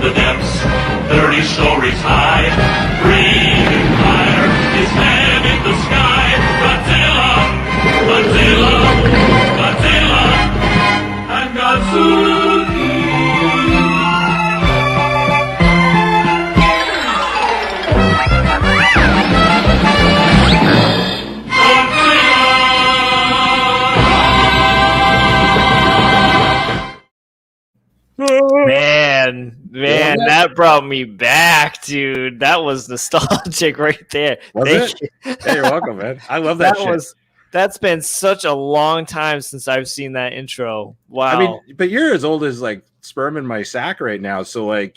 the depths, 30 stories high. Breathing fire, his head in the sky. Godzilla, Godzilla, Godzilla, and Godzuki. Man, that brought me back, dude. That was nostalgic right there. Thank you. Hey, you're welcome, man. I love that shit. That's been such a long time since I've seen that intro. Wow. I mean, but you're as old as like sperm in my sack right now. So like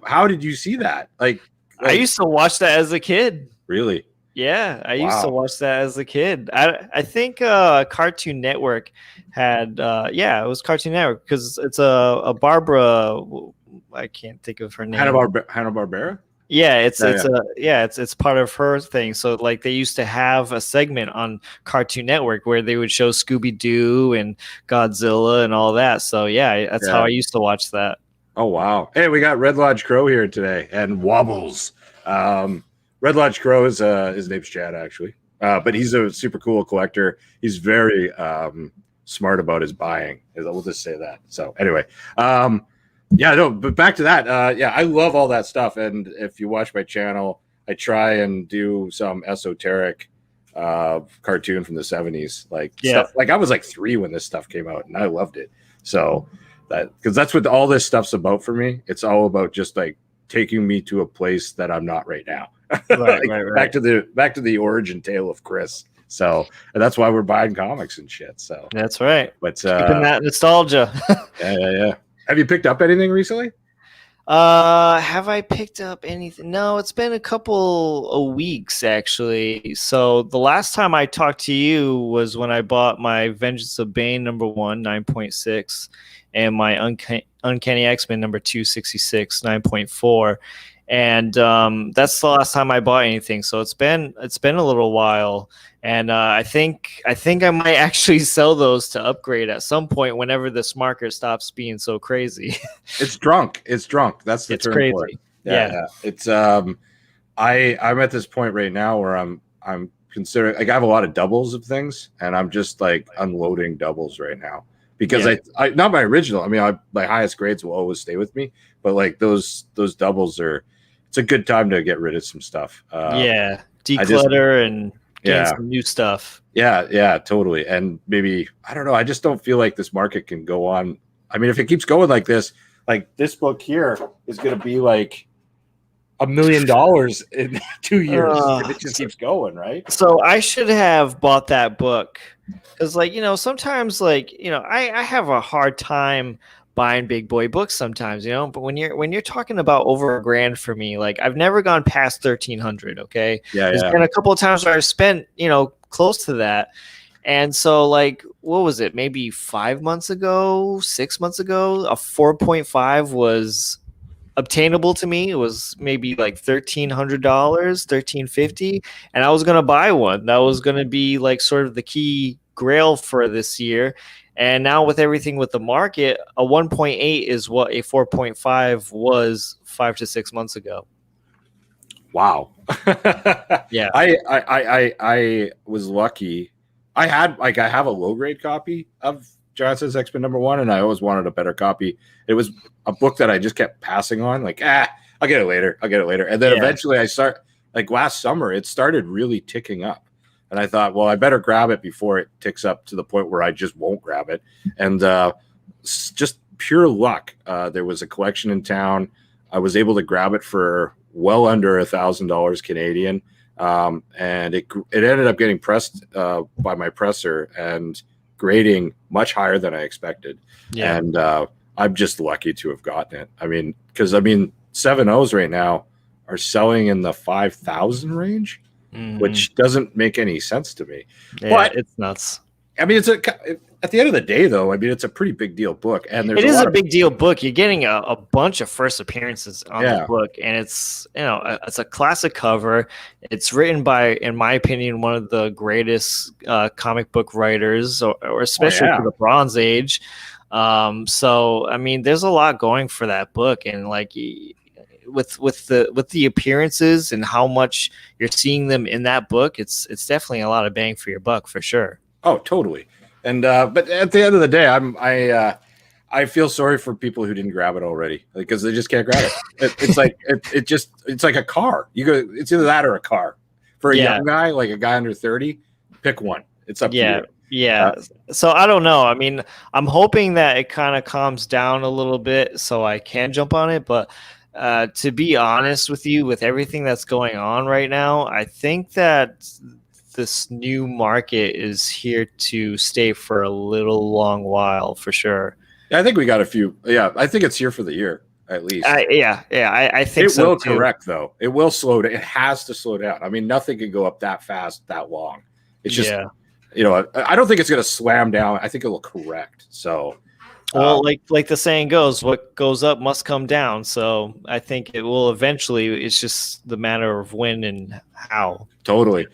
how did you see that? Like I used to watch that as a kid. Really? Yeah, I used to watch that as a kid. I think Cartoon Network had it was Cartoon Network because it's a Barbara. I can't think of her name. Hanna-Barbera. Yeah, it's part of her thing. So like they used to have a segment on Cartoon Network where they would show Scooby-Doo and Godzilla and all that. So that's how I used to watch that. Oh wow! Hey, we got Red Lodge Crow here today and Wobbles. Red Lodge Crow is his name's Chad actually, but he's a super cool collector. He's very smart about his buying. We'll just say that. So anyway, but back to that. I love all that stuff. And if you watch my channel, I try and do some esoteric cartoon from the 70s, stuff. Like I was like 3 when this stuff came out, and I loved it. So because that's what all this stuff's about for me. It's all about just like taking me to a place that I'm not right now. Right. Back to the origin tale of Chris. So and that's why we're buying comics and shit. So that's right. But keeping that nostalgia. Yeah. Have you picked up anything recently? Have I picked up anything? No, it's been a couple of weeks actually. So the last time I talked to you was when I bought my Vengeance of Bane number 1, 9.6, and my Uncanny X-Men number 266, 9.4. And that's the last time I bought anything. So it's been a little while, and I think I might actually sell those to upgrade at some point whenever this market stops being so crazy. It's drunk. That's the term crazy. for it. Yeah. It's I'm at this point right now where I'm considering, like, I have a lot of doubles of things, and I'm just like unloading doubles right now because I not my original. I mean, my highest grades will always stay with me, but like those doubles it's a good time to get rid of some stuff. Declutter and get some new stuff. Yeah, totally. And maybe, I don't know, I just don't feel like this market can go on. I mean, if it keeps going like this book here is going to be like $1 million in 2 years. If it just keeps going, right? So I should have bought that book because, like, sometimes, like, I have a hard time buying big boy books sometimes, but when you're talking about over $1,000 for me, like, I've never gone past 1,300. Okay. There's been a couple of times where I've spent, close to that. And so, like, what was it? Maybe 5 months ago, 6 months ago, a 4.5 was obtainable to me. It was maybe like $1,300, $1,350. And I was going to buy one. That was going to be like sort of the key grail for this year. And now with everything with the market, a 1.8 is what a 4.5 was 5 to 6 months ago. Wow. Yeah. I was lucky. I have a low grade copy of Johnson's X-Men number 1, and I always wanted a better copy. It was a book that I just kept passing on, like, I'll get it later. And then eventually last summer, it started really ticking up. And I thought, well, I better grab it before it ticks up to the point where I just won't grab it. And just pure luck. There was a collection in town. I was able to grab it for well under $1,000 Canadian. And it ended up getting pressed by my presser and grading much higher than I expected. Yeah. And I'm just lucky to have gotten it. I mean, because 7.0s right now are selling in the 5,000 range. Which doesn't make any sense to me. Yeah, but it's nuts. I mean, at the end of the day, though, I mean, it's a pretty big deal book, and it is a big deal book. You're getting a bunch of first appearances on the book, and it's it's a classic cover. It's written by, in my opinion, one of the greatest comic book writers, or especially for the Bronze Age. So I mean, there's a lot going for that book, and like with the appearances and how much you're seeing them in that book, it's definitely a lot of bang for your buck for sure. Oh, totally. And but at the end of the day, I feel sorry for people who didn't grab it already because they just can't grab it. It's like it's like a car. You go, it's either that or a car. For a young guy, like a guy under 30, pick one. It's up to you. Yeah. So I don't know. I mean, I'm hoping that it kind of calms down a little bit so I can jump on it. But to be honest with you, with everything that's going on right now, I think that this new market is here to stay for a little long while for sure. I think we got a few. Yeah, I think it's here for the year at least. I think it will too. correct though. It will slow down. It has to slow down. I mean, nothing can go up that fast that long. It's just I don't think it's going to slam down. I think it will correct. So, well, like the saying goes, what goes up must come down. So I think it will eventually. It's just the matter of when and how. Totally.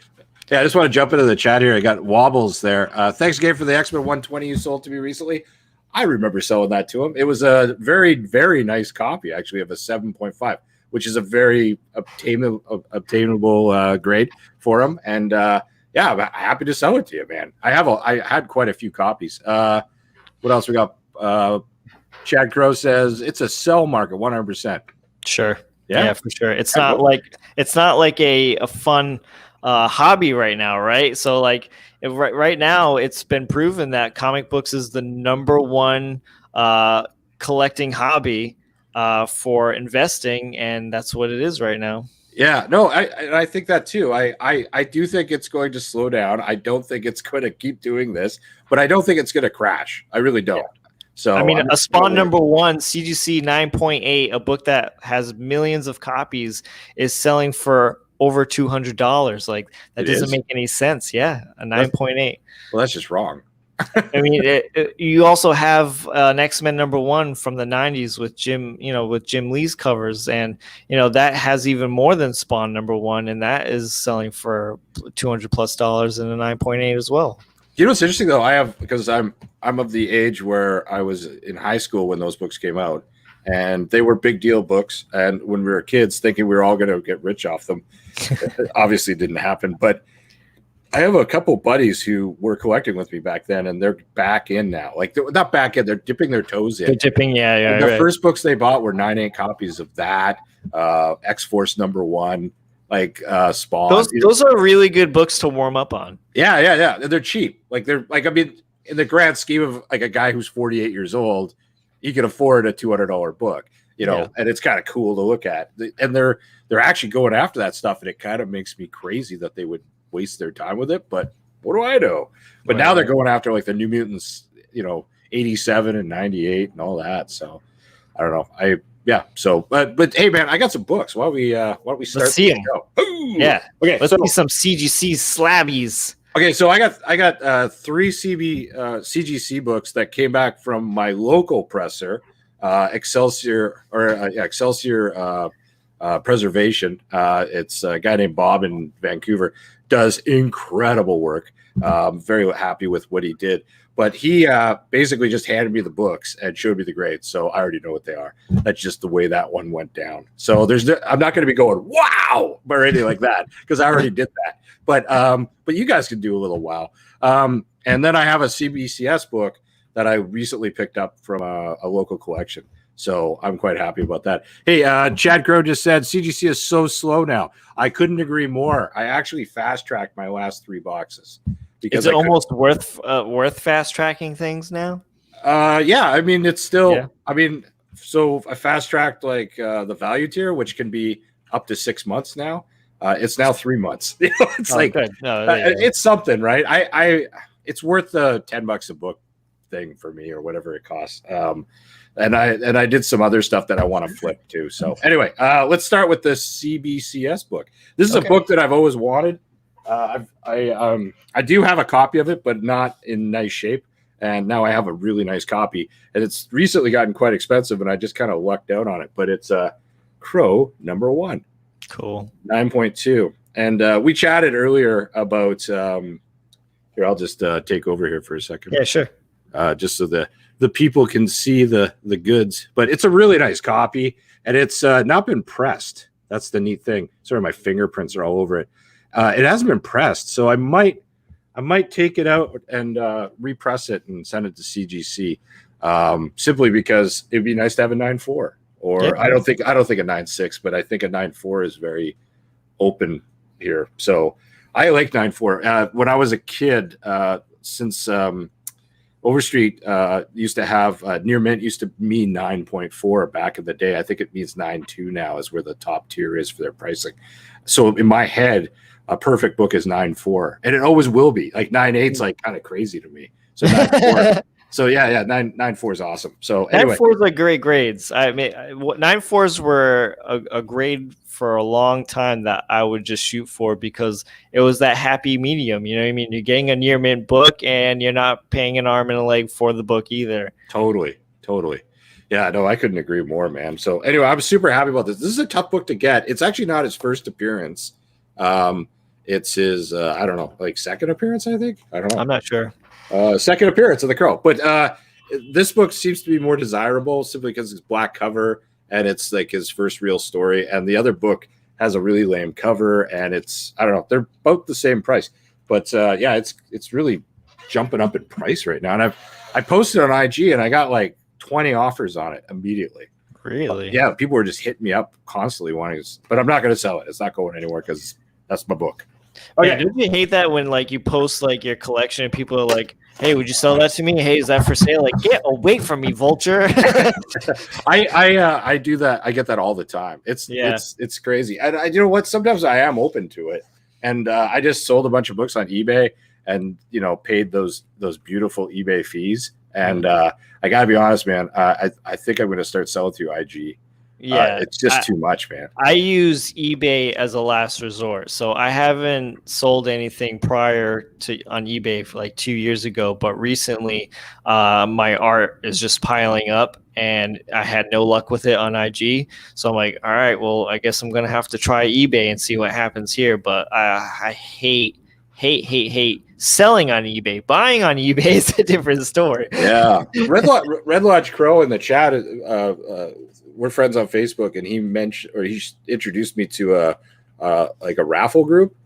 Yeah, I just want to jump into the chat here. I got Wobbles there. Thanks, Gabe, for the X-Men 120 you sold to me recently. I remember selling that to him. It was a very, very nice copy, actually, of a 7.5, which is a very obtainable grade for him. And yeah, I'm happy to sell it to you, man. I had quite a few copies. What else we got? Chad Crow says it's a sell market, 100%. Sure. Yeah, for sure. It's not like a fun hobby right now, right? So like right now it's been proven that comic books is the number one collecting hobby for investing, and that's what it is right now. Yeah, no, I think that too. I do think it's going to slow down. I don't think it's going to keep doing this, but I don't think it's going to crash. I really don't. Yeah. So I mean, a Spawn #1 CGC 9.8, a book that has millions of copies, is selling for over $200. Like that doesn't make any sense. Yeah, a 9.8. Well, that's just wrong. I mean, you also have an X-Men #1 from the 90s with Jim Lee's covers, and that has even more than Spawn #1, and that is selling for $200+ and a 9.8 as well. You know what's interesting though? Because I'm of the age where I was in high school when those books came out, and they were big deal books. And when we were kids, thinking we were all going to get rich off them, it obviously didn't happen. But I have a couple buddies who were collecting with me back then, and they're back in now. Like they're not back in; they're dipping their toes in. They're dipping, yeah. The first books they bought were 9.8 copies of that, X-Force #1. Like Spawn. Those are really good books to warm up on. Yeah. They're cheap. Like they're like, I mean, in the grand scheme of like a guy who's 48 years old, he can afford a $200 book, and it's kind of cool to look at. And they're actually going after that stuff, and it kind of makes me crazy that they would waste their time with it. But what do I know? But now they're going after like the New Mutants, 87 and 98 and all that. So I don't know. Yeah. So, but hey, man, I got some books. Why don't we start? Let's see them. Yeah. Okay. Let's see some CGC slabbies. Okay. So I got 3 CGC books that came back from my local presser, Excelsior Preservation. It's a guy named Bob in Vancouver. Does incredible work. I'm very happy with what he did. But he basically just handed me the books and showed me the grades, so I already know what they are. That's just the way that one went down. So I'm not going to be going wow or anything like that because I already did that. But you guys can do a little wow. And then I have a CBCS book that I recently picked up from a local collection. So I'm quite happy about that. Hey, Chad Crow just said CGC is so slow now. I couldn't agree more. I actually fast-tracked my last 3 boxes. Is it almost worth fast tracking things now? Yeah, I mean it's still. Yeah. I mean, so I fast tracked like the value tier, which can be up to 6 months now. It's now 3 months. It's it's something, right? It's worth the $10 a book thing for me or whatever it costs. And I did some other stuff that I want to flip too. So anyway, let's start with the CBCS book. This is a book that I've always wanted. I do have a copy of it, but not in nice shape. And now I have a really nice copy, and it's recently gotten quite expensive, and I just kind of lucked out on it. But it's Crow #1, cool 9.2, and we chatted earlier about. Here, I'll just take over here for a second. Yeah, sure. Just so the the people can see the goods. But it's a really nice copy, and it's not been pressed. That's the neat thing. Sorry, my fingerprints are all over it. It hasn't been pressed, so I might take it out and repress it and send it to CGC, simply because it'd be nice to have a 9.4. Or yeah. I don't think a 9.6, but I think a 9.4 is very open here. So I like 9.4. When I was a kid, since Overstreet used to have near mint used to mean 9.4 back in the day. I think it means 9.2 now is where the top tier is for their pricing. So in my head, a perfect book is 9.4, and it always will be. Like 9.8 is like kind of crazy to me. So 9.4. So yeah, 9.4 is awesome. So anyway, 9.4s are great grades. I mean, 9.4s were a grade for a long time that I would just shoot for because it was that happy medium. You know what I mean? You're getting a near mint book, and you're not paying an arm and a leg for the book either. Totally. Yeah, no, I couldn't agree more, man. So anyway, I'm super happy about this. This is a tough book to get. It's actually not his first appearance. It's his, I don't know, like second appearance, I think. I don't know. I'm not sure. Second appearance of the Crow. But this book seems to be more desirable simply because it's black cover and it's like his first real story. And the other book has a really lame cover, and it's, I don't know, they're both the same price. But yeah, it's really jumping up in price right now. And I posted on IG and I got like 20 offers on it immediately. Really? Yeah, people were just hitting me up constantly wanting to, but I'm not going to sell it. It's not going anywhere because that's my book. Okay. Yeah, don't you hate that when like you post like your collection and people are like, "Hey, would you sell that to me? Hey, is that for sale?" Like, get away from me, vulture. I do that. I get that all the time. It's crazy. And you know what? Sometimes I am open to it. And I just sold a bunch of books on eBay and paid those beautiful eBay fees. And I gotta be honest, man. I think I'm going to start selling through IG. Yeah, it's just too much, man. I use eBay as a last resort, so I haven't sold anything prior to on eBay for like 2 years ago. But recently, my art is just piling up, and I had no luck with it on IG. So I'm like, all right, well, I guess I'm gonna have to try eBay and see what happens here. But I hate selling on eBay. Buying on eBay is a different story. Yeah, Red Lodge Crow in the chat. We're friends on Facebook, and he introduced me to a raffle group,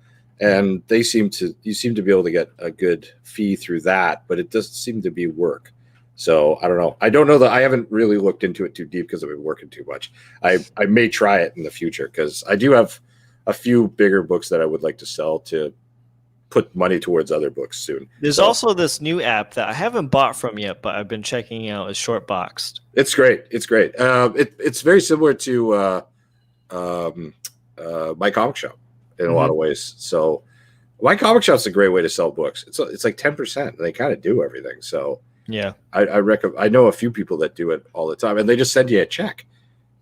and you seem to be able to get a good fee through that, but it doesn't seem to be work. So I don't know. I don't know that I haven't really looked into it too deep because I've been working too much. I may try it in the future because I do have a few bigger books that I would like to sell to put money towards other books soon. There's also this new app that I haven't bought from yet, but I've been checking out. Is Shortboxed. It's great. It's very similar to My Comic Shop in a lot of ways. So My Comic Shop's a great way to sell books. It's like 10%. They kind of do everything. So yeah, I recommend. I know a few people that do it all the time, and they just send you a check,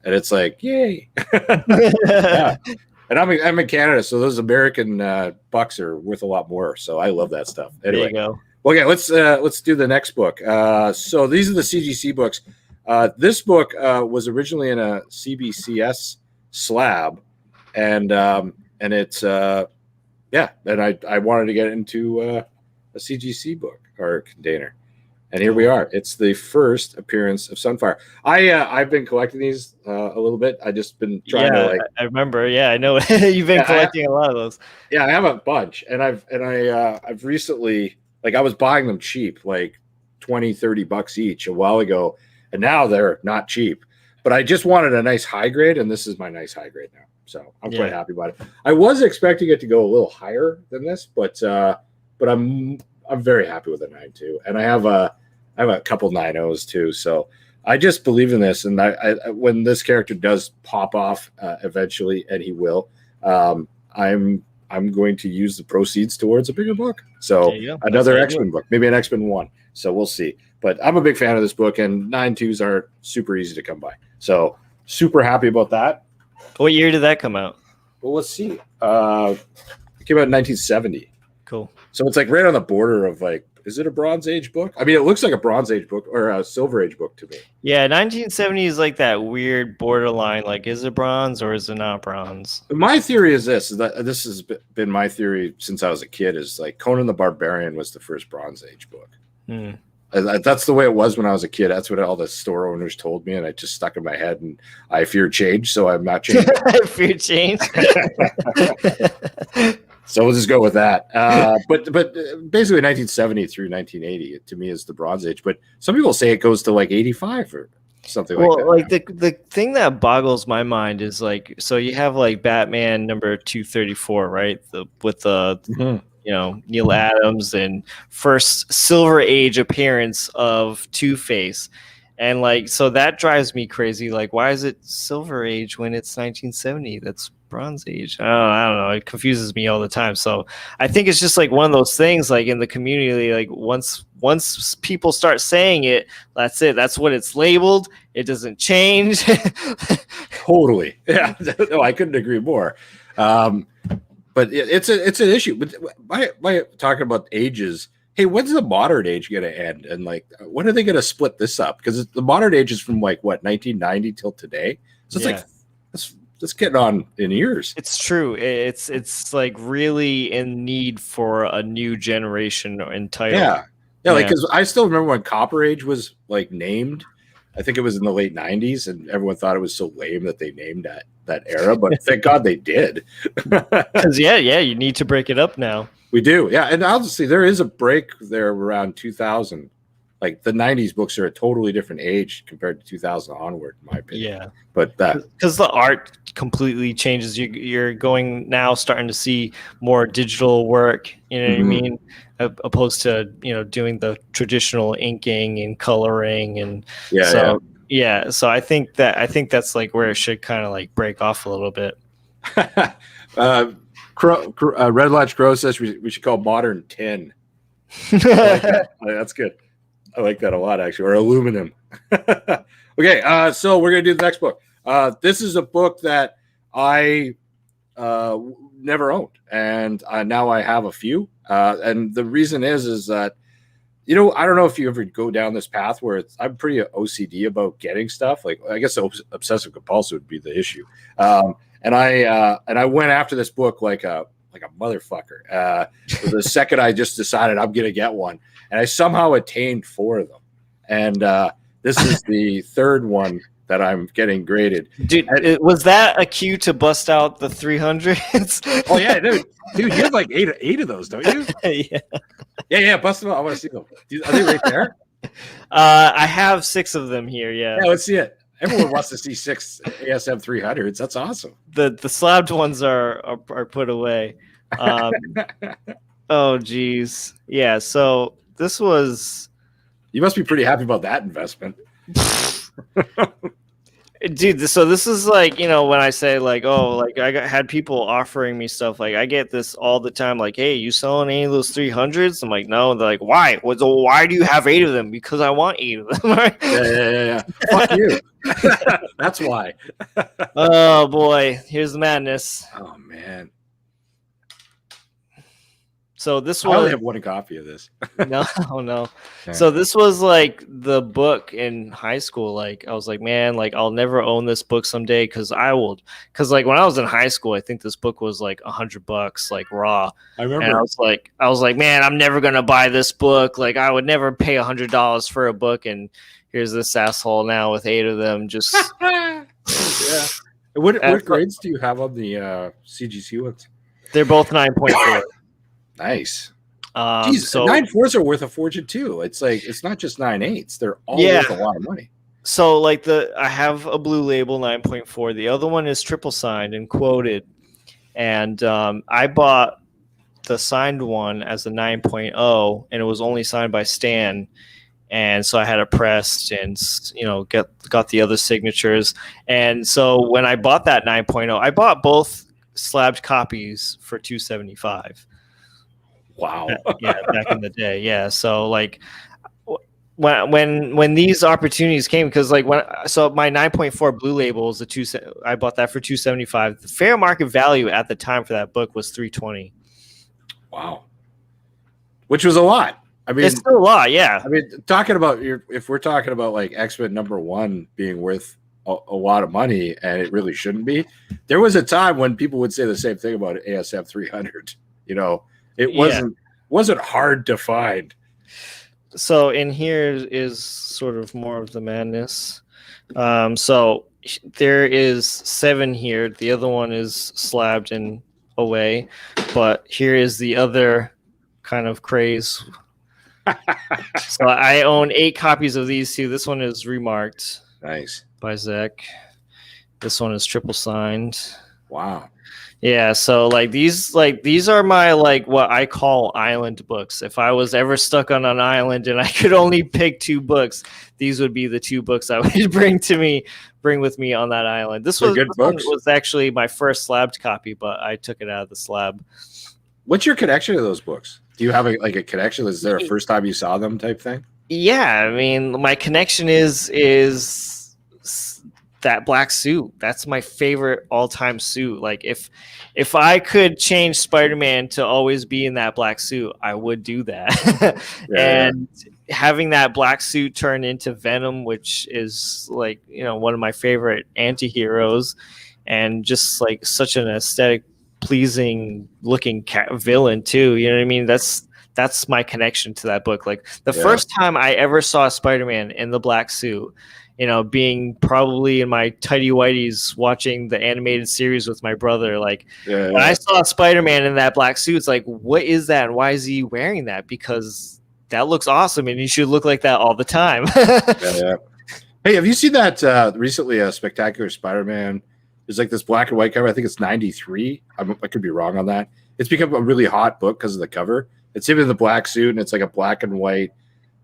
and it's like, yay. Yeah. And I'm in Canada, so those American bucks are worth a lot more. So I love that stuff. Anyway, there you go. Okay, let's do the next book. So these are the CGC books. This book was originally in a CBCS slab, and it's and I wanted to get into a CGC book or container. And here we are. It's the first appearance of Sunfire. I've been collecting these a little bit. I just been trying to like. I remember. Yeah, I know you've been collecting a lot of those. Yeah, I have a bunch, and I've recently, like, I was buying them cheap, like $20-$30 each a while ago, and now they're not cheap. But I just wanted a nice high grade, and this is my nice high grade now. So I'm quite happy about it. I was expecting it to go a little higher than this, but I'm very happy with a 9.2, and I have a couple 9.0s too. So I just believe in this, and I when this character does pop off eventually, and he will, I'm going to use the proceeds towards a bigger book. So another X-Men book, maybe an X-Men 1. So we'll see. But I'm a big fan of this book, and 9.2s are super easy to come by. So super happy about that. What year did that come out? Well, let's see. It came out in 1970. Cool. So it's like right on the border of like, is it a Bronze Age book? I mean, it looks like a Bronze Age book or a Silver Age book to me. Yeah, 1970 is like that weird borderline. Like, is it bronze or is it not bronze? My theory is this has been my theory since I was a kid. Is like Conan the Barbarian was the first Bronze Age book. That's the way it was when I was a kid. That's what all the store owners told me, and I just stuck in my head. And I fear change, so I'm not changing. I fear change. So we'll just go with that. But basically 1970 through 1980 to me is the Bronze Age. But some people say it goes to like 85 or something like that. Well, like the thing that boggles my mind is like, so you have like Batman number 234, right? With the Neil Adams and first Silver Age appearance of Two-Face. And like, so that drives me crazy. Like, why is it Silver Age when it's 1970? That's Bronze Age. I don't know. It confuses me all the time. So I think it's just like one of those things. Like in the community, like once people start saying it, that's it. That's what it's labeled. It doesn't change. Totally. Yeah. No, I couldn't agree more. But it's an issue. But by talking about ages. Hey, when's the modern age going to end? And like, when are they going to split this up? Because the modern age is from like what 1990 till today. So it's like that's getting on in years. It's true. It's like really in need for a new generation entirely. Yeah. Like because I still remember when Copper Age was like named. I think it was in the late 90s, and everyone thought it was so lame that they named that era. But thank God they did. Because you need to break it up now. We do, yeah. And obviously there is a break there around 2000. Like the 90s books are a totally different age compared to 2000 onward, in my opinion. Yeah. But because the art completely changes. You're going now starting to see more digital work, you know what I mean? Opposed to, doing the traditional inking and coloring. And so I think that's like where it should kind of like break off a little bit. Red Lodge Crow says we should call modern tin. Like that. That's good. I like that a lot, actually. Or aluminum. Okay, so we're gonna do the next book. This is a book that I never owned, and now I have a few. And the reason is that I don't know if you ever go down this path where I'm pretty OCD about getting stuff. Like I guess obsessive compulsive would be the issue. And I went after this book like a motherfucker. The second I just decided I'm gonna get one, and I somehow attained 4 of them. And this is the third one that I'm getting graded. Dude, was that a cue to bust out the 300s? Oh yeah, dude, you have like eight of those, don't you? Yeah. Bust them out. I want to see them. Are they right there? I have 6 of them here. Yeah, let's see it. Everyone wants to see 6 ASM 300s. That's awesome. The slabbed ones are put away. Oh geez, yeah. So this was. You must be pretty happy about that investment. Dude, so this is like, when I say like, oh, like had people offering me stuff, like I get this all the time, like, hey, you selling any of those 300s? I'm like, no. They're like, why? Why do you have 8 of them? Because I want 8 of them. Right? Yeah. Fuck you. That's why. Oh boy, here's the madness. Oh man. So this I only have 1 copy of this. No. Okay. So this was like the book in high school. Like I was like, man, like I'll never own this book someday because like when I was in high school, I think this book was like $100, like raw. I remember. And I was like, man, I'm never gonna buy this book. Like I would never pay $100 for a book, and here's this asshole now with 8 of them. Just yeah. What grades do you have on the CGC ones? They're both 9.4. Nice. Jeez, so 9.4s are worth a fortune too. It's like it's not just 9.8s; they're all worth a lot of money. So like I have a blue label 9.4. The other one is triple signed and quoted, and I bought the signed one as a 9.0, and it was only signed by Stan, and so I had it pressed and got the other signatures. And so when I bought that 9.0, I bought both slabbed copies for $275. Wow. Yeah, back in the day. Yeah. So like when these opportunities came, because like my 9.4 blue label is I bought that for $275. The fair market value at the time for that book was $320. Wow. Which was a lot. I mean, it's still a lot. Yeah. I mean, if we're talking about like X-Men #1 being worth a lot of money, and it really shouldn't be, there was a time when people would say the same thing about ASM 300. It wasn't hard to find. So in here is sort of more of the madness. So there is 7 here. The other one is slabbed and away, but here is the other kind of craze. So I own 8 copies of these two. This one is remarked Nice. by Zach. This one is triple signed. Wow. Yeah, so these are my what I call island books. If I was ever stuck on an island and I could only pick 2 books, these would be the 2 books I would bring with me on that island. This good books. was actually my first slabbed copy, but I took it out of the slab. What's your connection to those books? Do you have a connection? Is there a first time you saw them type thing? Yeah, I mean, my connection is that black suit. That's my favorite all-time suit. Like if I could change Spider-Man to always be in that black suit, I would do that. And having that black suit turn into Venom, which is one of my favorite anti-heroes, and just such an aesthetic pleasing looking villain too. You know what I mean? That's my connection to that book. Like the first time I ever saw Spider-Man in the black suit, being probably in my tighty whities watching the animated series with my brother, when I saw Spider-Man in that black suit, it's like, what is that? And why is he wearing that? Because that looks awesome and he should look like that all the time. Hey, have you seen that recently, a Spectacular Spider-Man? There's this black and white cover. I think it's 93. I could be wrong on that. It's become a really hot book because of the cover. It's him in the black suit, and it's like a black and white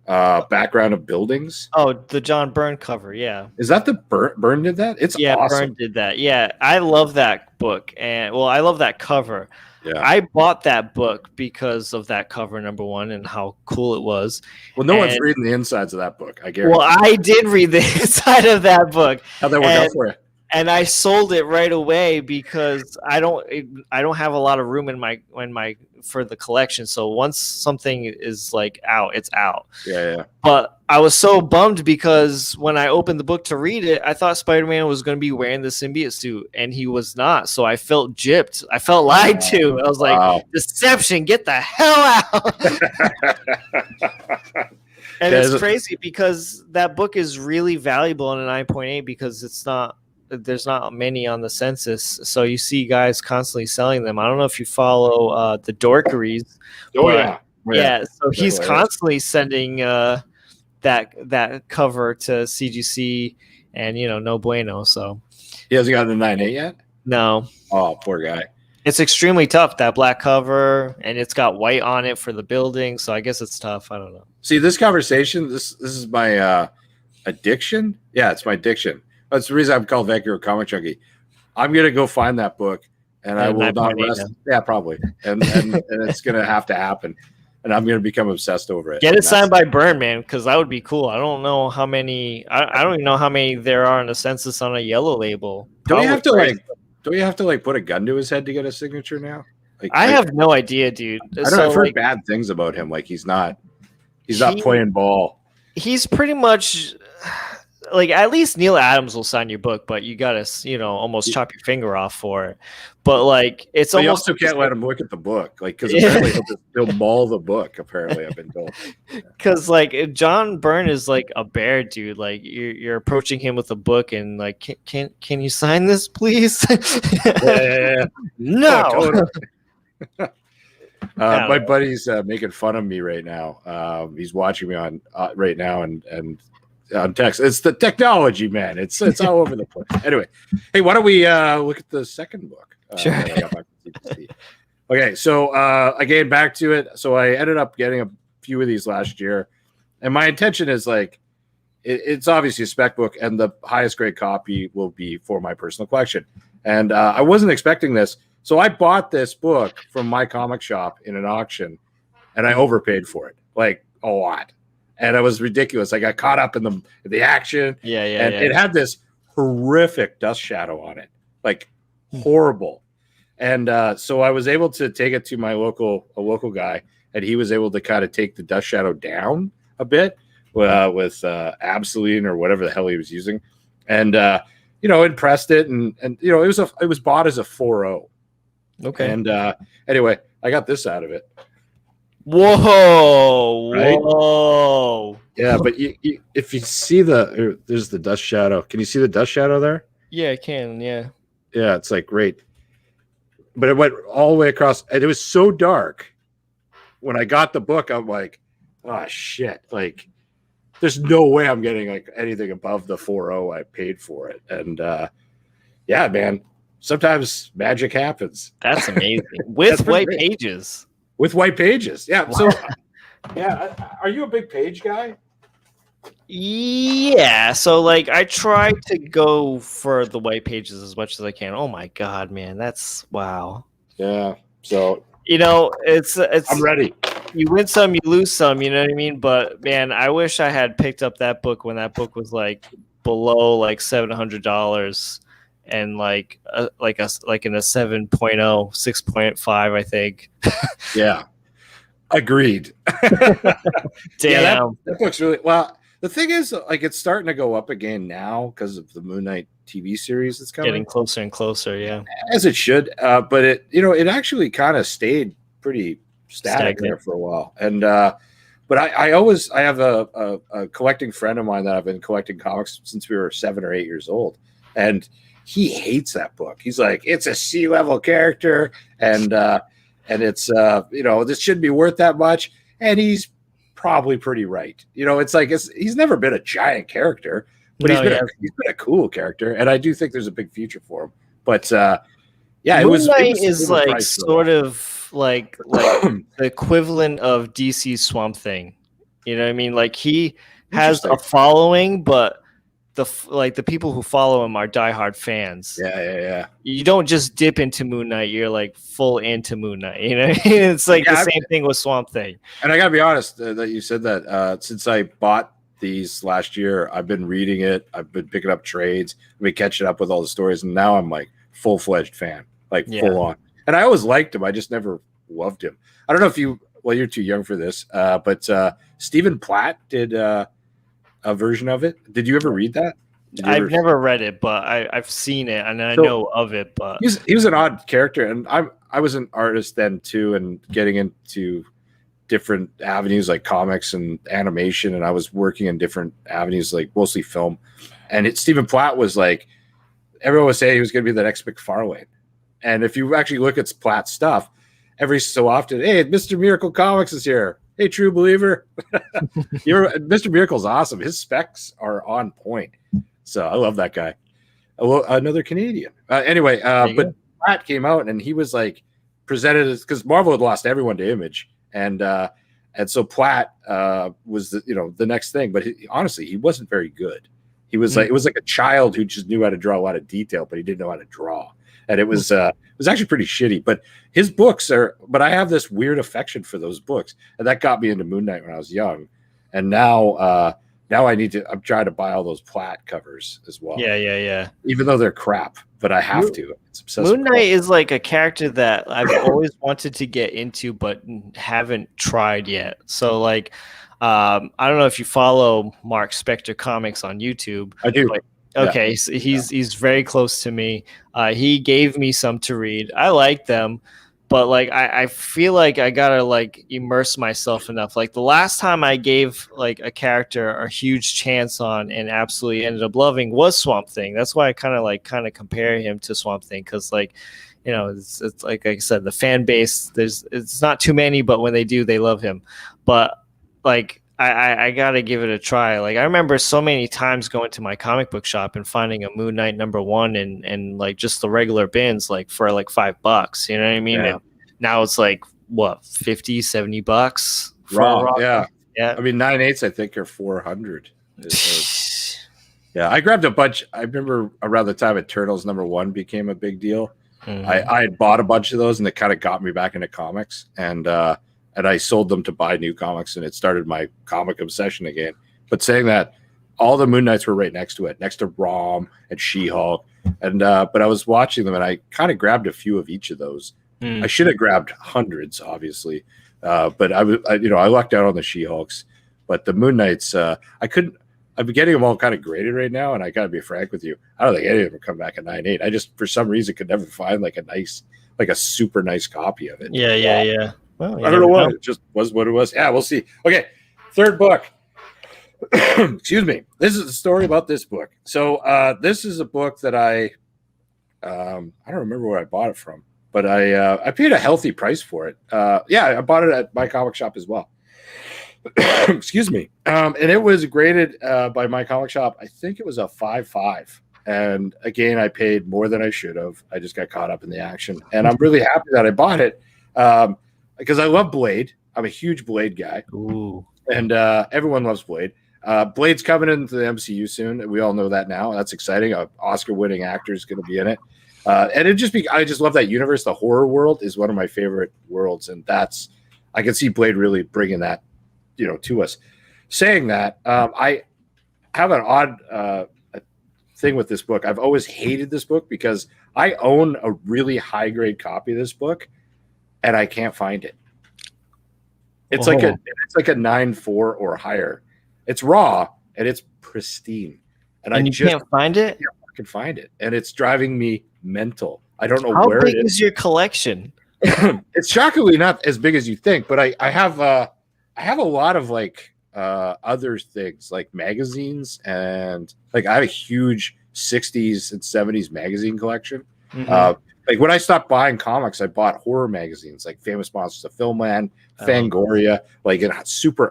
background of buildings. Oh, the John Byrne cover, yeah. Is that the Byrne did that? It's awesome. Byrne did that. Yeah, I love that book, and I love that cover. Yeah, I bought that book because of that cover, number one, and how cool it was. Well, no one's reading the insides of that book. I guarantee. Well, I did read the inside of that book. How'd that work out for you? And I sold it right away because I don't have a lot of room in my for the collection. So once something is out, it's out. Yeah. But I was so bummed because when I opened the book to read it, I thought Spider-Man was going to be wearing the symbiote suit, and he was not. So I felt gypped. I felt lied to. I was like, deception, get the hell out. And it's crazy because that book is really valuable in a 9.8 because there's not many on the census, so you see guys constantly selling them. I don't know if you follow the Dorkeries. Yeah. So he's constantly sending that cover to CGC, and no bueno. So he hasn't gotten the 9.8 yet. No. Oh, poor guy. It's extremely tough, that black cover, and it's got white on it for the building. So I guess it's tough. I don't know. See, this conversation. This is my addiction. Yeah, it's my addiction. That's the reason I'm called Vancouver Comic Junkie. I'm gonna go find that book, and I will not rest. Yeah, probably, and it's gonna have to happen, and I'm gonna become obsessed over it. Get it signed by Byrne, man, because that would be cool. I don't know how many. I don't even know how many there are in the census on a yellow label. Don't you have to put a gun to his head to get a signature now? I have no idea, dude. I don't know. I've heard bad things about him. He's not playing ball. He's pretty much. At least Neil Adams will sign your book, but you gotta, almost chop your finger off for it. But it's but almost. You also can't let him look at the book, because apparently he'll maul the book. Apparently, I've been told. Because John Byrne is a bear, dude. You're approaching him with a book, and can you sign this, please? Yeah. No. Oh, totally. My buddy's making fun of me right now. He's watching me on right now, and. On text, it's the technology, man. It's all over the place. Anyway, hey, why don't we look at the second book? Sure. Okay, so again, back to it. So I ended up getting a few of these last year, and my intention is it's obviously a spec book, and the highest grade copy will be for my personal collection. And I wasn't expecting this, so I bought this book from my comic shop in an auction, and I overpaid for it, a lot. And it was ridiculous. I got caught up in the action. Yeah. It had this horrific dust shadow on it, horrible. And so I was able to take it to a local guy, and he was able to kind of take the dust shadow down a bit with Absoline or whatever the hell he was using, and impressed it, and it was bought as a 4.0. Okay. And anyway, I got this out of it. Whoa, Right? whoa. Yeah, but if you see there's the dust shadow. Can you see the dust shadow there? Yeah, I can. Yeah. Yeah, it's like great. But it went all the way across, and it was so dark. When I got the book, I'm like, oh shit! Like, there's no way I'm getting like anything above the 4.0 I paid for it. And yeah, man, sometimes magic happens. That's amazing. That's With pretty white great. pages. With white pages. Yeah. Wow. So, yeah, are you a big page guy? Yeah, so like I try to go for the white pages as much as I can. Oh my god, man, that's wow. Yeah. So You know, it's I'm ready. you win some, you lose some. You know what I mean? But man, I wish I had picked up that book when that book was like below like $700 and like in a 7.0, 6.5, I think. Yeah. Agreed. Damn. Yeah, that book's really well. The thing is, like, it's starting to go up again now because of the Moon Knight TV series that's coming. Getting closer and closer, yeah. As it should. But it actually kind of stayed pretty static there for a while. And but I have a collecting friend of mine that I've been collecting comics since we were 7 or 8 years old, and he hates that book. He's like, it's a C-level character, and it's this shouldn't be worth that much, and he's probably pretty right. It's like he's never been a giant character, but he's been a cool character, and I do think there's a big future for him. But yeah, Moon Knight is like sort of like the equivalent of DC Swamp Thing. You know what I mean? Like he has a following, but the people who follow him are diehard fans. Yeah. You don't just dip into Moon Knight; you're like full into Moon Knight. You know, it's like the same thing with Swamp Thing. And I gotta be honest that you said that. Since I bought these last year, I've been reading it. I've been picking up trades. I've been catching up with all the stories, and now I'm like full-fledged fan, like full on. And I always liked him. I just never loved him. I don't know if you're too young for this, but Stephen Platt did a version of it. Did you ever read that? I've never read it, but I've seen it and I know of it. But he was an odd character, and I was an artist then too, and getting into different avenues like comics and animation, and I was working in different avenues like mostly film. And Stephen Platt was like, everyone was saying he was going to be the next McFarlane. And if you actually look at Platt's stuff, every so often, hey, Mr. Miracle Comics is here. Hey, True Believer. Mr. Miracle's awesome. His specs are on point. So I love that guy. Another Canadian. Anyway, but Platt came out and he was like presented as, because Marvel had lost everyone to Image. And so Platt was the next thing. But honestly, he wasn't very good. He was like, it was like a child who just knew how to draw a lot of detail, but he didn't know how to draw. And it was actually pretty shitty. But his books but I have this weird affection for those books. And that got me into Moon Knight when I was young. And now I'm trying to buy all those Platt covers as well. Yeah. Even though they're crap, but I have to. It's obsessive. Moon Knight is like a character that I've always wanted to get into, but haven't tried yet. So like, I don't know if you follow Mark Spector Comics on YouTube. I do. Okay, so he's very close to me. He gave me some to read. I like them, but like I feel like I gotta like immerse myself enough. Like the last time I gave like a character a huge chance on and absolutely ended up loving was Swamp Thing. That's why I kind of compare him to Swamp Thing, because like, it's like I said, the fan base, it's not too many, but when they do, they love him. But like I gotta give it a try. Like I remember so many times going to my comic book shop and finding a Moon Knight #1 and like just the regular bins like for like $5. You know what I mean? Yeah. And now it's like what, $50-$70 Wrong. Yeah. I mean 9/8 I think are 400. Yeah, I grabbed a bunch. I remember around the time Eternals #1 became a big deal. Mm-hmm. I had bought a bunch of those, and it kind of got me back into comics. And I sold them to buy new comics, and it started my comic obsession again. But saying that, all the Moon Knights were right next to it, next to Rom and She-Hulk. And but I was watching them, and I kind of grabbed a few of each of those. I should have grabbed hundreds, obviously, but I lucked out on the She-Hulks. But the Moon Knights, I couldn't. I'm getting them all kind of graded right now, and I got to be frank with you. I don't think any of them come back at 9/8. I just, for some reason, could never find like a super nice copy of it. Yeah. Well, I don't know why. It just was what it was. Yeah, we'll see. Okay, third book. Excuse me. This is a story about this book. So this is a book that I don't remember where I bought it from, but I paid a healthy price for it. Yeah, I bought it at my comic shop as well. Excuse me. And it was graded by my comic shop. I think it was a 5.5. And again, I paid more than I should have. I just got caught up in the action, and I'm really happy that I bought it because I love Blade. I'm a huge Blade guy. Ooh. And everyone loves Blade. Blade's coming into the MCU soon. We all know that now. That's exciting. An Oscar-winning actor is going to be in it. And I just love that universe. The horror world is one of my favorite worlds, and I can see Blade really bringing that, to us. Saying that, I have an odd thing with this book. I've always hated this book because I own a really high-grade copy of this book, and I can't find it. It's like a 9.4 or higher. It's raw and it's pristine, and you can't find it. I can find it, and it's driving me mental. I don't know where it is. How big is your collection? It's shockingly not as big as you think, but I have a lot of other things like magazines, and I have a huge 60s and 70s magazine collection. Mm-hmm. When I stopped buying comics, I bought horror magazines like Famous Monsters of Filmland, Fangoria, in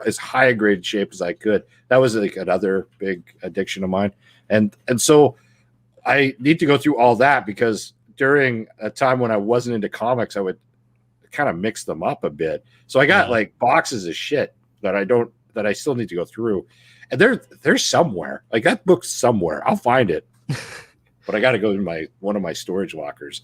as high a grade shape as I could. That was another big addiction of mine. And so I need to go through all that because during a time when I wasn't into comics, I would kind of mix them up a bit. So I got boxes of shit that I still need to go through. And they're somewhere. That book's somewhere. I'll find it. But I got to go to one of my storage lockers,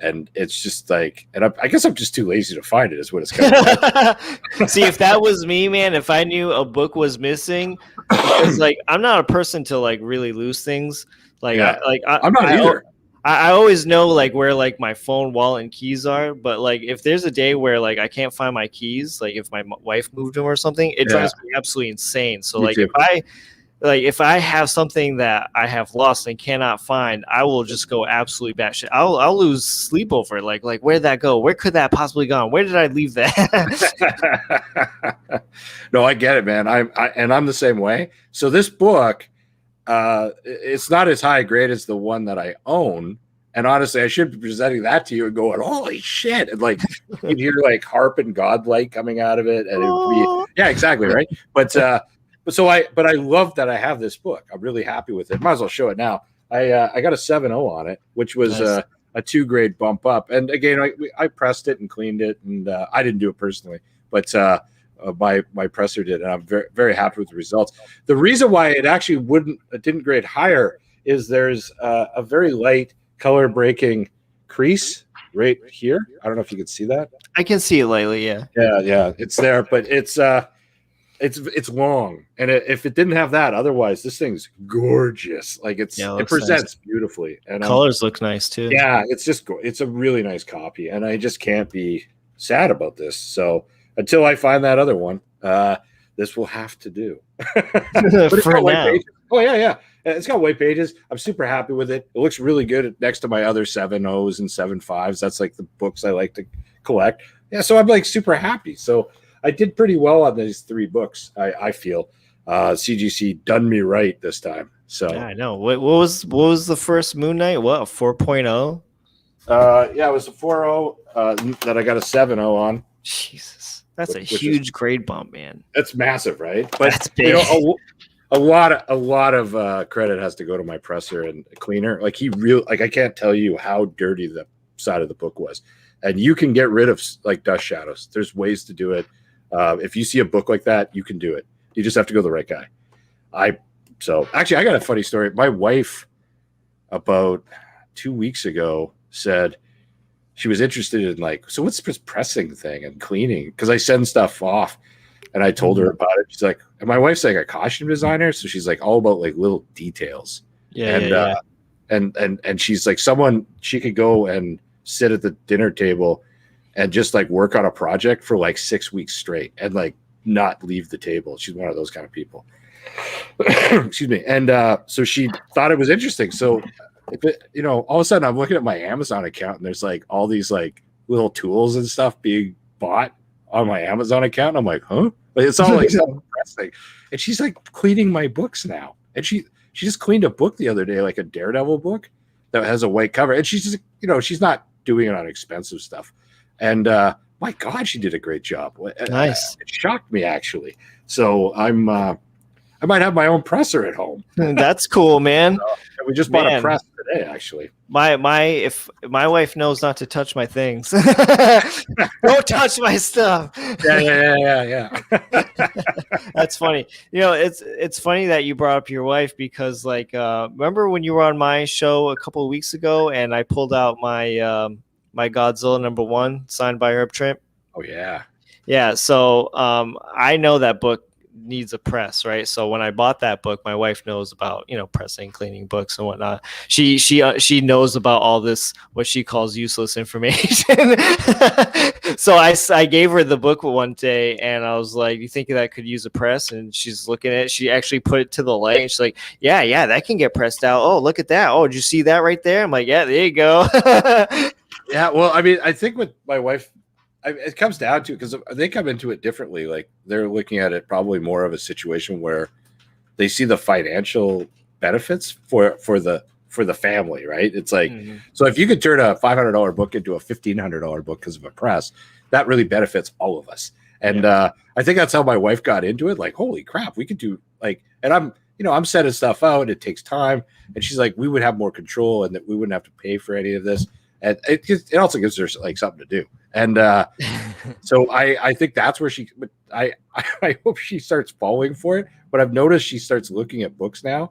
and it's just and I guess I'm just too lazy to find it. Is what it's kind of. See, if that was me, man, if I knew a book was missing, because I'm not a person to really lose things. I'm not either. I always know where my phone, wallet, and keys are. But if there's a day where I can't find my keys, if my wife moved them or something, it drives me absolutely insane. So if I have something that I have lost and cannot find, I will just go absolutely batshit. I'll lose sleep over it. Where did that go? Where could that possibly gone? Where did I leave that? No, I get it, man. I'm the same way. So this book, it's not as high grade as the one that I own. And honestly, I should be presenting that to you and going, holy shit. And you'd hear harp and godlike coming out of it. And it would be, yeah, exactly. Right. But I love that I have this book. I'm really happy with it. Might as well show it now. I got a 7.0 on it, which was nice. A 2 grade bump up. And again, I pressed it and cleaned it, and I didn't do it personally, but my presser did, and I'm very, very happy with the results. The reason why it actually didn't grade higher is there's a very light color breaking crease right here. I don't know if you can see that. I can see it lightly. Yeah. Yeah, it's there, but it's long, and if it didn't have that, otherwise this thing's gorgeous. It presents nice. Beautifully, and colors look nice too. Yeah, it's a really nice copy, and I just can't be sad about this. So until I find that other one, this will have to do. But for now. Oh yeah, it's got white pages. I'm super happy with it. It looks really good next to my other 7.0s and 7.5s. That's the books I like to collect. Yeah, so I'm super happy. So I did pretty well on these 3 books. I feel CGC done me right this time. So yeah, I know. What was the first Moon Knight? What, a 4.0? Yeah, it was a 4.0 that I got a 7.0 on. Jesus, that's a huge grade bump, man. It's massive, right? But that's big. A lot of credit has to go to my presser and cleaner. I can't tell you how dirty the side of the book was, and you can get rid of dust shadows. There's ways to do it. If you see a book like that, you can do it. You just have to go to the right guy. Actually, I got a funny story. My wife, about 2 weeks ago, said she was interested in so what's this pressing thing and cleaning? Because I send stuff off, and I told her about it. She's like, and my wife's a costume designer, so she's all about little details. Yeah. And she's someone she could go and sit at the dinner table and just work on a project for 6 weeks straight and not leave the table. She's one of those kind of people. Excuse me. And so she thought it was interesting. So if it, all of a sudden I'm looking at my Amazon account and there's all these little tools and stuff being bought on my Amazon account. And I'm like, huh? Like, it's all like self-depressing. And she's like cleaning my books now. And she just cleaned a book the other day, like a Daredevil book that has a white cover. And she's just, she's not doing it on expensive stuff. And my God, she did a great job. Nice. It shocked me, actually. So I might have my own presser at home. That's cool, man. We just bought a press today, actually. If my wife knows not to touch my things. Don't touch my stuff. Yeah. That's funny. It's funny that you brought up your wife because remember when you were on my show a couple of weeks ago and I pulled out my my Godzilla #1 signed by Herb Trimp? Oh yeah. Yeah, so I know that book needs a press, right? So when I bought that book, my wife knows about pressing, cleaning books and whatnot. She knows about all this what she calls useless information. So I gave her the book one day and I was like, "You think that could use a press?" And she's looking at it. She actually put it to the light and she's like, "Yeah, that can get pressed out. Oh, look at that. Oh, did you see that right there?" I'm like, "Yeah, there you go." Yeah, well, I mean, I think with my wife, it comes down to because they come into it differently. Like they're looking at it probably more of a situation where they see the financial benefits for the family, right? It's like so if you could turn a $500 book into a $1,500 book because of a press, that really benefits all of us. And I think that's how my wife got into it. Like, holy crap, we could do and I'm setting stuff out. It takes time, and she's like, we would have more control, and that we wouldn't have to pay for any of this. And it also gives her something to do. And so I think that's where I hope she starts falling for it. But I've noticed she starts looking at books now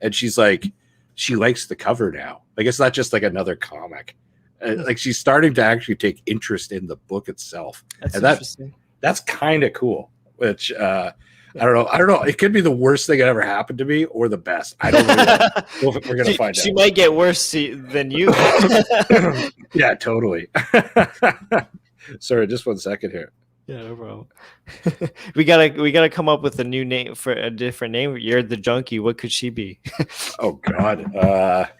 and she's like, she likes the cover now. Like, it's not just like another comic. Like she's starting to actually take interest in the book itself. That's and interesting. That's kind of cool, which I don't know. It could be the worst thing that ever happened to me or the best. I don't know. We're going to find out. She might get worse than you. Yeah, totally. Sorry, just 1 second here. Yeah, no problem. we gotta come up with a new name for a different name. You're the junkie. What could she be? Oh God.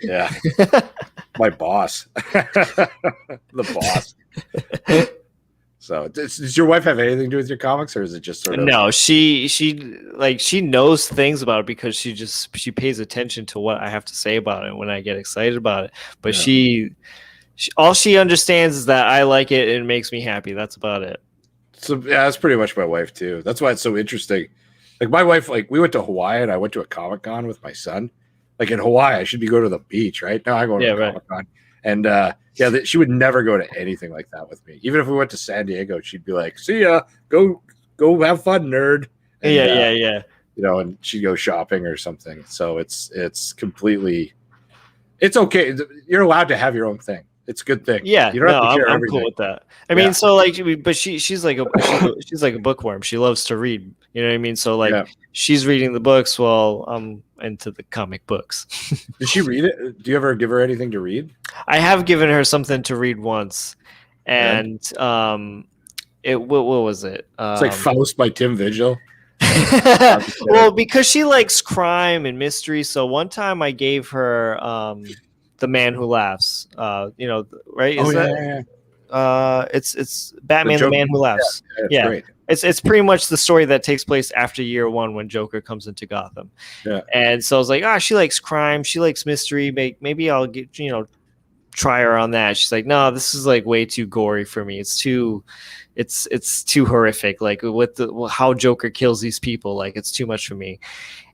Yeah. My boss. The boss. So does your wife have anything to do with your comics, or is it just sort of? No, she knows things about it because she pays attention to what I have to say about it when I get excited about it. But she all she understands is that I like it and it makes me happy. That's about it. So yeah, that's pretty much my wife too. That's why it's so interesting. Like my wife, we went to Hawaii and I went to a Comic-Con with my son. Like in Hawaii, I should be going to the beach, right? Now I go to Comic-Con. And she would never go to anything like that with me. Even if we went to San Diego, she'd be like, "See ya, go have fun, nerd." And, yeah. And she'd go shopping or something. So it's completely, it's okay. You're allowed to have your own thing. It's a good thing. Yeah, you don't have to share I'm everything. cool with that. I mean, so but she's like she's like a bookworm. She loves to read. You know what I mean? So she's reading the books while I'm into the comic books. Did she read it? Do you ever give her anything to read? I have given her something to read once, and what was it? It's like Faust by Tim Vigil. Well, because she likes crime and mystery, so one time I gave her The Man Who Laughs. Right? It's Batman, the Man Who Laughs. Yeah. Great. It's pretty much the story that takes place after year one when Joker comes into Gotham. Yeah. And so I was like, she likes crime, she likes mystery. Maybe I'll get try her on that. She's like, no, this is like way too gory for me. It's too horrific. Like with how Joker kills these people, like it's too much for me.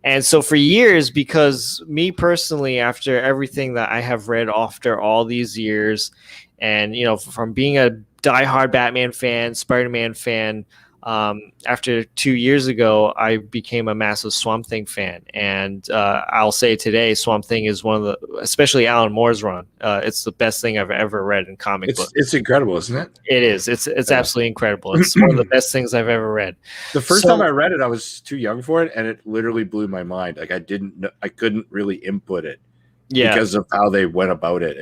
And so for years, because me personally, after everything that I have read after all these years, and from being a diehard Batman fan, Spider-Man fan, after 2 years ago, I became a massive Swamp Thing fan. And I'll say today, Swamp Thing is one of the, especially Alan Moore's run, it's the best thing I've ever read in comic books. It's incredible, isn't it? It is. It's absolutely incredible. It's one of the best things I've ever read. The first time I read it, I was too young for it, and it literally blew my mind. Like I couldn't really input it because of how they went about it.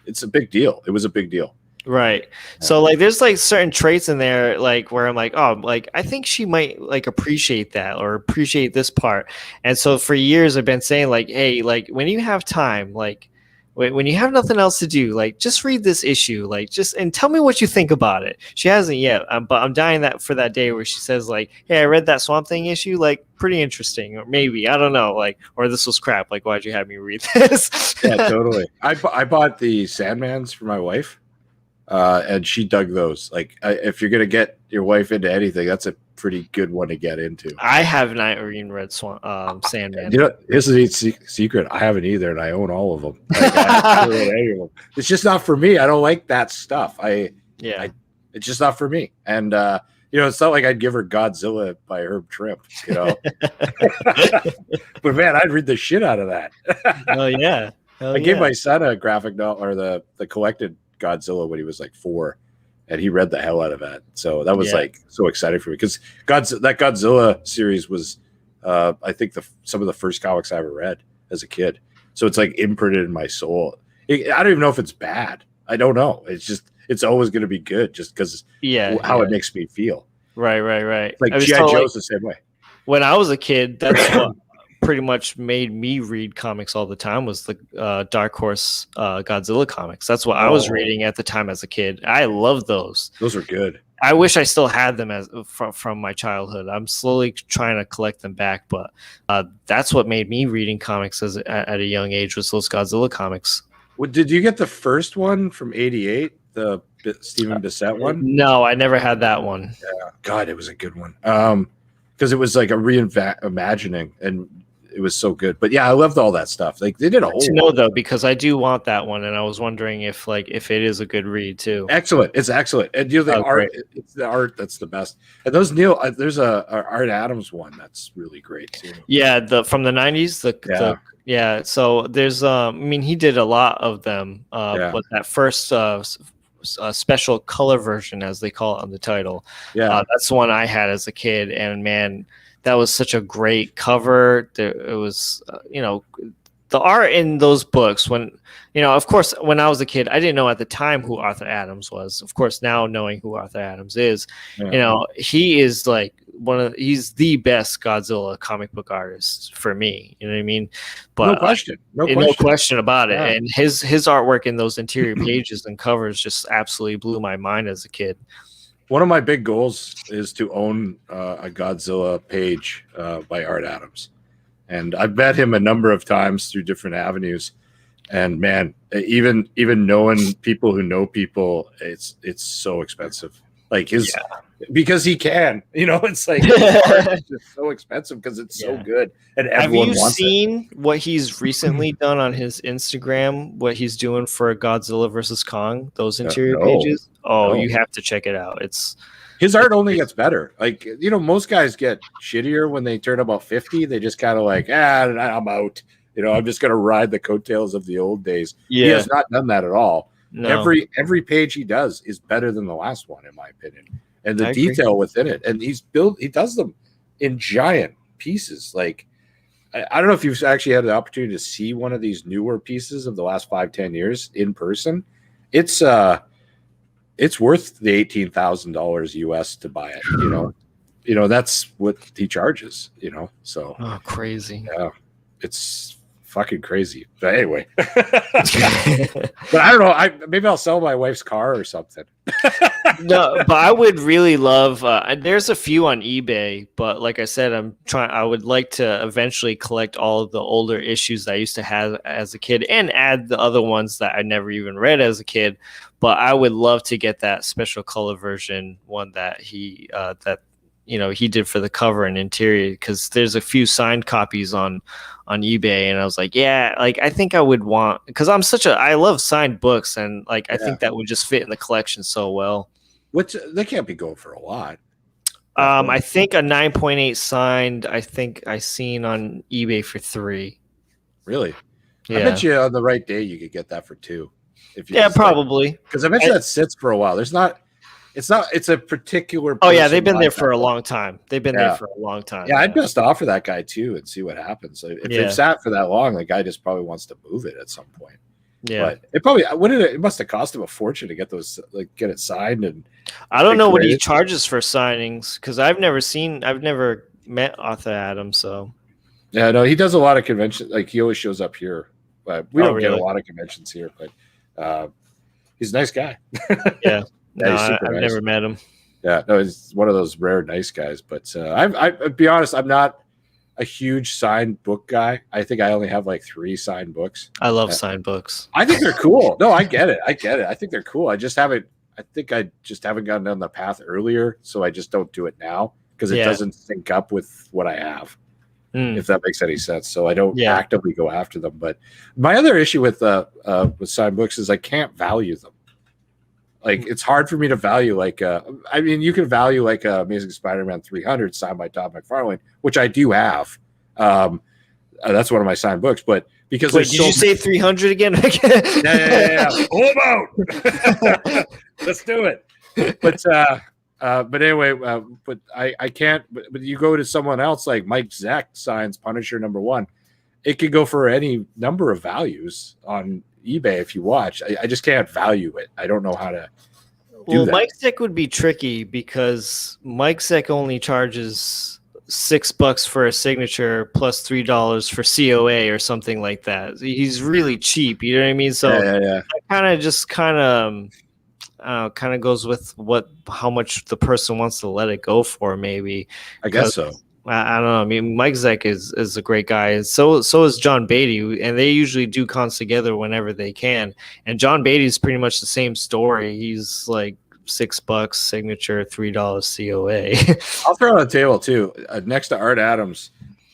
It's a big deal. It was a big deal. Right. So there's certain traits in there where I'm like, oh, I think she might appreciate that or appreciate this part. And so for years I've been saying hey, when you have time, when you have nothing else to do, like just read this issue, like and tell me what you think about it. She hasn't yet, but I'm dying for that day where she says like, hey, I read that Swamp Thing issue, like pretty interesting, or maybe I don't know, like, or this was crap, like why'd you have me read this? Yeah, totally. I bought the Sandmans for my wife, and she dug those. Like, if you're gonna get your wife into anything, that's a pretty good one to get into. I have not even read Sandman. You know, here's the secret. I haven't either, and I own all of them. Like, I haven't read any of them. It's just not for me. I don't like that stuff. It's just not for me. And it's not like I'd give her Godzilla by Herb Trimp. But man, I'd read the shit out of that. Oh yeah. I gave my son a graphic novel, or the collected Godzilla, when he was like 4. And he read the hell out of that. So that was like so exciting for me, because that Godzilla series was, I think, some of the first comics I ever read as a kid. So it's like imprinted in my soul. I don't even know if it's bad. I don't know. It's always going to be good, just because how it makes me feel. Right. Like G.I. Joe's the same way. When I was a kid, that's what pretty much made me read comics all the time, was the Dark Horse Godzilla comics. That's what I was reading at the time as a kid. I love those. Those are good. I wish I still had them from my childhood. I'm slowly trying to collect them back, but that's what made me reading comics at a young age, was those Godzilla comics. Well, did you get the first one from '88, the Stephen Bissett one? No, I never had that one. Yeah, God, it was a good one. Because it was like a reimagining, and it was so good. But yeah, I loved all that stuff. Like, they did a whole lot. Though, because I do want that one, and I was wondering if it is a good read too. Excellent. It's excellent. And the art, it's the art that's the best. And those there's a Art Adams one that's really great too. Yeah, from the 90s. So there's he did a lot of them. But that first special color version, as they call it on the title, that's the one I had as a kid, and man, that was such a great cover. It was, the art in those books, when, of course, when I was a kid, I didn't know at the time who Arthur Adams was. Of course, now knowing who Arthur Adams is, he is like he's the best Godzilla comic book artist for me. You know what I mean? But no question about it. Yeah. And his artwork in those interior pages and covers just absolutely blew my mind as a kid. One of my big goals is to own a Godzilla page by Art Adams. And I've met him a number of times through different avenues. And man, even knowing people who know people, it's so expensive. Like because he can, it's like it's just so expensive because it's so good. And everyone wants it. Have you seen what he's recently done on his Instagram? What he's doing for Godzilla versus Kong? Those interior pages. Oh, you have to check it out. His art only gets better. Like, most guys get shittier when they turn about 50. They just kind of like, I'm out. I'm just gonna ride the coattails of the old days. Yeah. He has not done that at all. No. Every page he does is better than the last one, in my opinion. And the detail within it. And he does them in giant pieces. Like, I don't know if you've actually had the opportunity to see one of these newer pieces of the last 5-10 years in person. It's worth the $18,000 US to buy it. That's what he charges, so crazy. Yeah, it's fucking crazy. But anyway, but I don't know. Maybe I'll sell my wife's car or something. No, but I would really love. There's a few on eBay, but like I said, I would like to eventually collect all of the older issues that I used to have as a kid, and add the other ones that I never even read as a kid. But I would love to get that special color version one that he he did for the cover and interior, because there's a few signed copies on eBay, and I was like, I think I would want, because I love signed books, and I think that would just fit in the collection so well. Which they can't be going for a lot. I think a 9.8 signed, I think I seen on eBay for $3. Really? Yeah. I bet you on the right day you could get that for $2. Probably. Because I bet you that sits for a while. It's a particular. Oh yeah, they've been there for a long time. Yeah, I'd best offer that guy too and see what happens. If they've sat for that long, the guy just probably wants to move it at some point. Yeah, but it must have cost him a fortune to get those, get it signed. And I don't know what he charges for signings, because I've never met Arthur Adams. So yeah, no, he does a lot of conventions. Like, he always shows up here We don't really? get a lot of conventions here, but he's a nice guy. Yeah. No, he's super I've nice. never met him. Yeah, no, he's one of those rare nice guys. But I'll be honest, I'm not a huge signed book guy. I think I only have like 3 signed books. I love signed books. I think they're cool. No, I get it. I think they're cool. I think I just haven't gotten down the path earlier, so I just don't do it now because it doesn't sync up with what I have. If that makes any sense. So I don't actively go after them. But my other issue with signed books is I can't value them. Like it's hard for me to value like I mean you can value like Amazing Spider-Man 300 signed by Todd McFarlane, which I do have. That's one of my signed books, but because did you say 300 again? yeah. Hold out. Let's do it. But anyway, but I can't. But you go to someone else like Mike Zeck signs Punisher #1. It could go for any number of values on eBay if you watch. I just can't value it. I don't know how to. Well, Mike Zeck would be tricky because Mike Zeck only charges $6 for a signature plus $3 for COA or something like that. He's really cheap. You know what I mean? So yeah. Kind of goes with how much the person wants to let it go for. Maybe I guess so. I don't know. I mean, Mike Zeck is a great guy, and so is John Beatty, and they usually do cons together whenever they can. And John Beatty is pretty much the same story. He's like $6 signature, $3 COA. I'll throw it on the table too. Next to Art Adams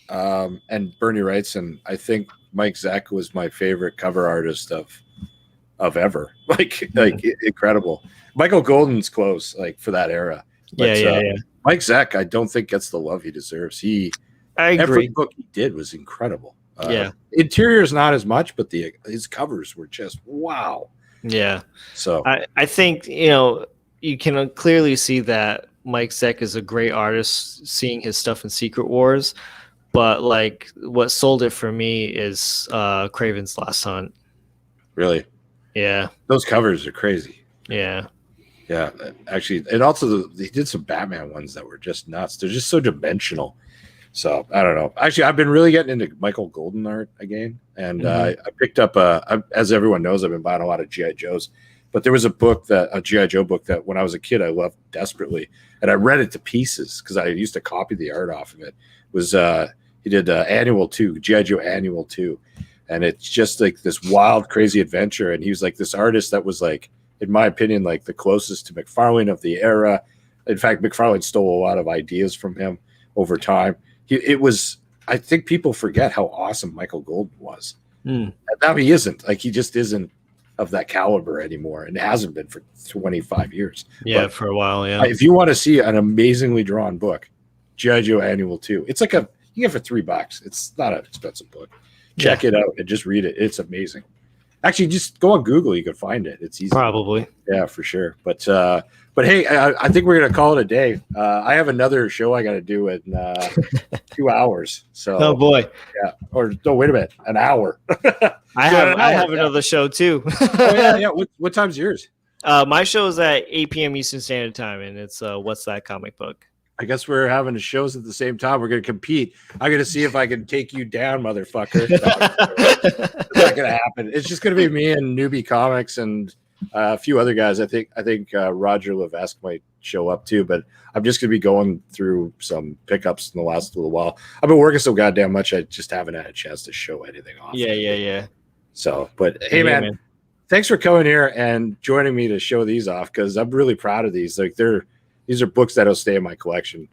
and Bernie Wrightson, I think Mike Zeck was my favorite cover artist of ever. Like incredible. Michael Golden's close, like for that era. But, yeah. Mike Zeck, I don't think gets the love he deserves. I agree. Every book he did was incredible. Yeah. Interior is not as much, but his covers were just wow. Yeah. So I think you can clearly see that Mike Zeck is a great artist. Seeing his stuff in Secret Wars, but like what sold it for me is Kraven's Last Hunt. Really? Yeah. Those covers are crazy. Yeah. Yeah, actually, and also he did some Batman ones that were just nuts. They're just so dimensional. So I don't know. Actually, I've been really getting into Michael Golden art again, and I picked up as everyone knows, I've been buying a lot of GI Joes. But there was a GI Joe book that when I was a kid I loved desperately, and I read it to pieces because I used to copy the art off of it. He did Annual 2, GI Joe Annual 2, and it's just like this wild, crazy adventure. And he was like this artist that was like, in my opinion, like the closest to McFarlane of the era. In fact, McFarlane stole a lot of ideas from him over time. I think people forget how awesome Michael Golden was. And now he isn't. Like he just isn't of that caliber anymore, and hasn't been for 25 years. Yeah, but for a while. Yeah. If you want to see an amazingly drawn book, GI Joe Annual 2. It's like you get it for $3. It's not an expensive book. Check it out and just read it. It's amazing. Actually, just go on Google. You can find it. It's easy. Probably. Yeah, for sure. But hey, I think we're going to call it a day. I have another show I got to do in 2 hours. So. Oh boy. Yeah. Or no, wait a minute. An hour. I have another show too. Oh yeah. What time's yours? My show is at 8 p.m. Eastern Standard Time, and it's What's That Comic Book? I guess we're having shows at the same time. We're going to compete. I'm going to see if I can take you down, motherfucker. It's not going to happen. It's just going to be me and Newbie Comics and a few other guys. I think Roger Levesque might show up too, but I'm just going to be going through some pickups in the last little while. I've been working so goddamn much. I just haven't had a chance to show anything off. Yeah. So, but hey, man, thanks for coming here and joining me to show these off because I'm really proud of these. Like these are books that'll stay in my collection.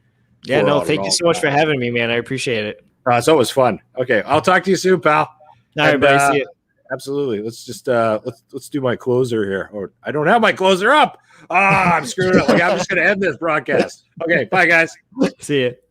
Yeah, no, thank you so much for having me, man. I appreciate it. It's always fun. Okay, I'll talk to you soon, pal. All right, buddy. See you. Absolutely. Let's just let's do my closer here. Or I don't have my closer up. I'm screwed up. I'm just gonna end this broadcast. Okay, bye guys. See you.